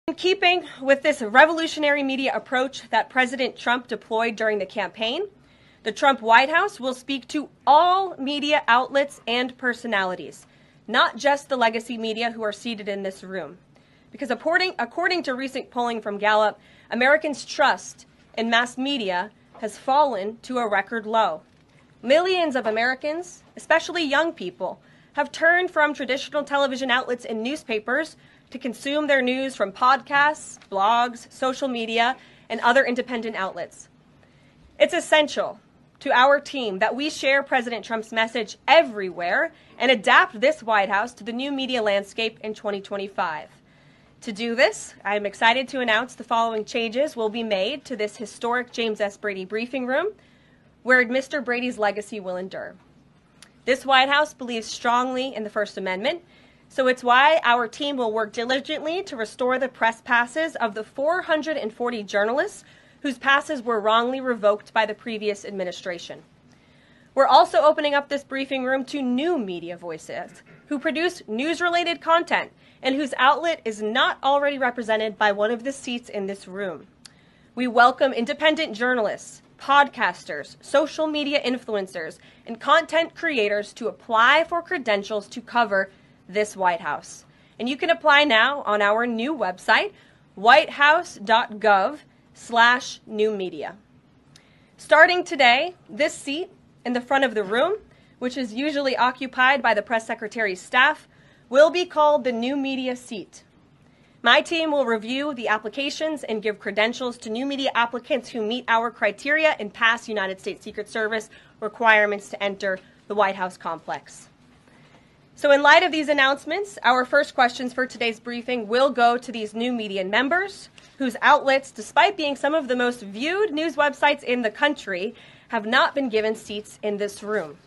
In keeping with this revolutionary media approach that President Trump deployed during the campaign, the Trump White House will speak to all media outlets and personalities, not just the legacy media who are seated in this room. Because according to recent polling from Gallup, Americans' trust in mass media has fallen to a record low. Millions of Americans, especially young people, have turned from traditional television outlets and newspapers to consume their news from podcasts, blogs, social media, and other independent outlets. It's essential to our team that we share President Trump's message everywhere and adapt this White House to the new media landscape in 2025. To do this, I am excited to announce the following changes will be made to this historic James S. Brady briefing room, where Mr. Brady's legacy will endure. This White House believes strongly in the First Amendment, so it's why our team will work diligently to restore the press passes of the 440 journalists whose passes were wrongly revoked by the previous administration. We're also opening up this briefing room to new media voices who produce news-related content and whose outlet is not already represented by one of the seats in this room. We welcome independent journalists, podcasters, social media influencers, and content creators to apply for credentials to cover this White House. And you can apply now on our new website, whitehouse.gov/newmedia. Starting today, this seat in the front of the room, which is usually occupied by the press secretary's staff, will be called the new media seat. My team will review the applications and give credentials to new media applicants who meet our criteria and pass United States Secret Service requirements to enter the White House complex. So in light of these announcements, our first questions for today's briefing will go to these new media members whose outlets, despite being some of the most viewed news websites in the country, have not been given seats in this room.